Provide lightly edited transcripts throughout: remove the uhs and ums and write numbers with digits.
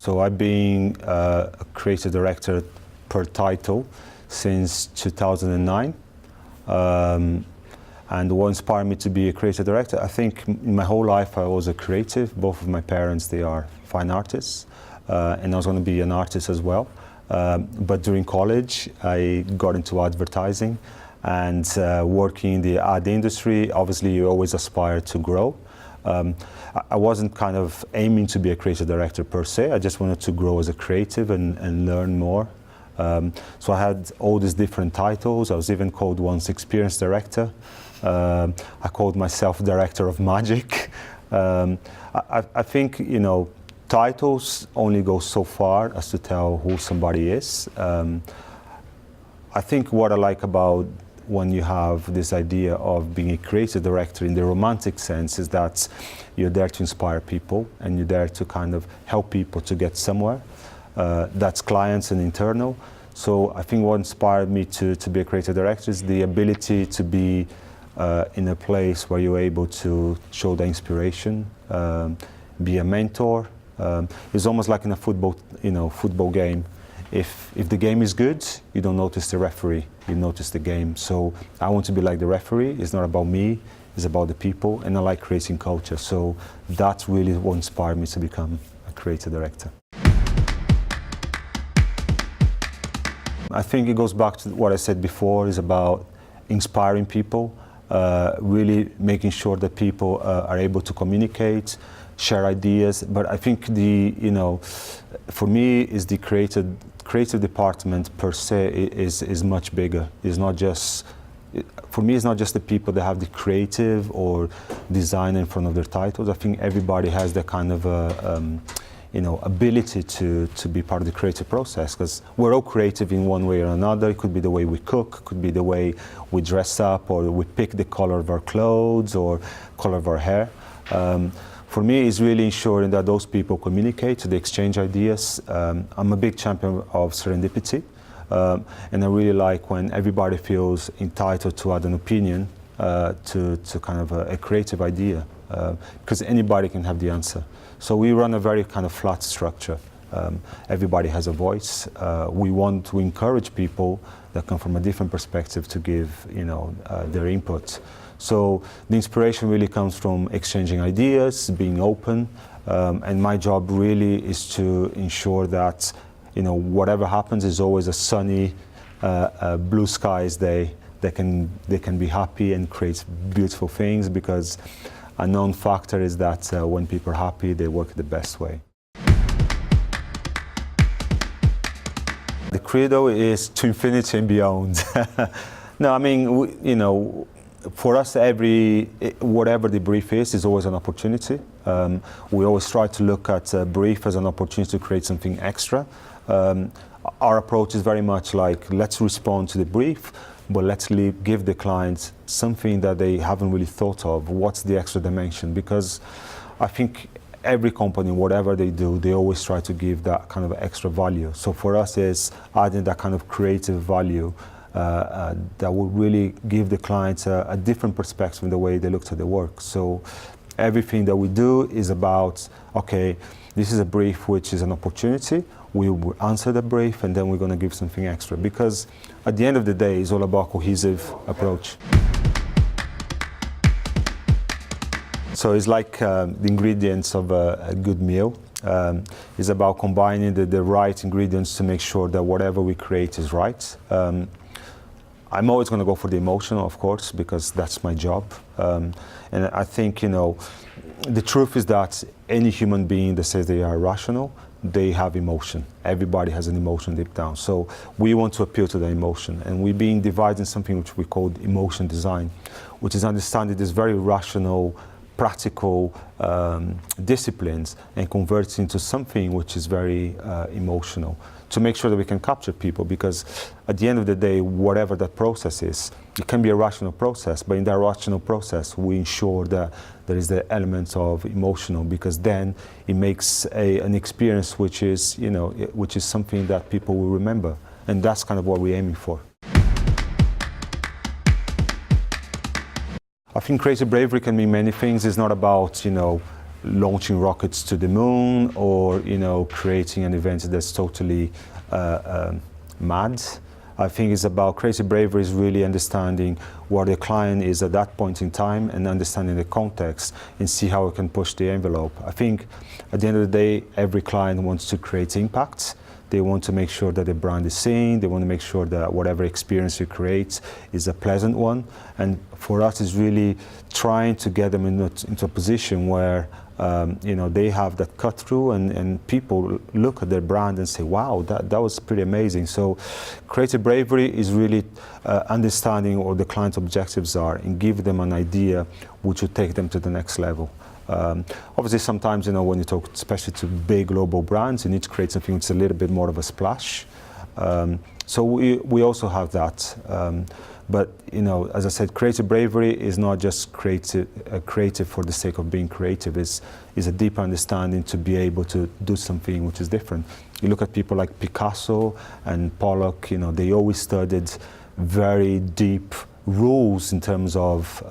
So I've been a creative director per title since 2009. And what inspired me to be a creative director, I think in my whole life I was a creative. Both of my parents, they are fine artists, and I was going to be an artist as well. But during college, I got into advertising and working in the ad industry. Obviously, you always aspire to grow. I wasn't kind of aiming to be a creative director per se. I just wanted to grow as a creative and learn more. So I had all these different titles. I was even called once experience director. I called myself director of magic. I think, you know, titles only go so far as to tell who somebody is. I think what I like about when you have this idea of being a creative director in the romantic sense is that you're there to inspire people and you're there to kind of help people to get somewhere. That's clients and internal. So I think what inspired me to be a creative director is the ability to be in a place where you're able to show the inspiration, be a mentor. It's almost like in a football game. If the game is good, you don't notice the referee, you notice the game. So I want to be like the referee. It's not about me, it's about the people, and I like creating culture. So that's really what inspired me to become a creative director. I think it goes back to what I said before, is about inspiring people, really making sure that people are able to communicate, share ideas. But I think for me, is the creative department per se is much bigger. It's not just, for me, it's not just the people that have the creative or design in front of their titles. I think everybody has that kind of ability to be part of the creative process, because we're all creative in one way or another. It could be the way we cook, could be the way we dress up, or we pick the color of our clothes or color of our hair. For me, it's really ensuring that those people communicate, they exchange ideas. I'm a big champion of serendipity, and I really like when everybody feels entitled to add an opinion to kind of a creative idea, because anybody can have the answer. So we run a very kind of flat structure. Everybody has a voice. We want to encourage people that come from a different perspective to give, their input. So the inspiration really comes from exchanging ideas, being open, and my job really is to ensure that, whatever happens is always a sunny, blue skies day. They can be happy and create beautiful things, because a known factor is that when people are happy, they work the best way. The credo is to infinity and beyond. No, I mean, for us, whatever the brief is always an opportunity. We always try to look at a brief as an opportunity to create something extra. Our approach is very much like, let's respond to the brief, but let's give the clients something that they haven't really thought of. What's the extra dimension? Because I think every company, whatever they do, they always try to give that kind of extra value. So for us, it's adding that kind of creative value that will really give the clients a different perspective in the way they look at the work. So everything that we do is about, okay, this is a brief which is an opportunity. We will answer the brief, and then we're going to give something extra, because at the end of the day, it's all about cohesive approach. So it's like the ingredients of a good meal. It's about combining the right ingredients to make sure that whatever we create is right. I'm always going to go for the emotional, of course, because that's my job. And I think, the truth is that any human being that says they are rational, they have emotion. Everybody has an emotion deep down. So we want to appeal to the emotion. And we're being divided in something which we call emotion design, which is understanding this very rational, practical disciplines and convert it into something which is very emotional, to make sure that we can capture people. Because at the end of the day, whatever that process is, it can be a rational process, but in that rational process, we ensure that there is the element of emotional, because then it makes an experience which is, which is something that people will remember. And that's kind of what we're aiming for. I think creative bravery can mean many things. It's not about, launching rockets to the moon, or creating an event that's totally mad. I think it's about creative bravery is really understanding where the client is at that point in time and understanding the context and see how we can push the envelope. I think at the end of the day, every client wants to create impact. They want to make sure that the brand is seen. They want to make sure that whatever experience you create is a pleasant one. And for us, it's really trying to get them into a position where they have that cut through, and people look at their brand and say, wow, that was pretty amazing. So creative bravery is really understanding what the client's objectives are and give them an idea which will take them to the next level. Obviously, sometimes, when you talk especially to big global brands, you need to create something that's a little bit more of a splash. So we also have that. But as I said, creative bravery is not just creative for the sake of being creative. It's a deeper understanding to be able to do something which is different. You look at people like Picasso and Pollock. They always studied very deep rules in terms of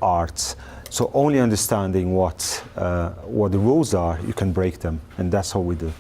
art. So only understanding what the rules are, you can break them, and that's how we do.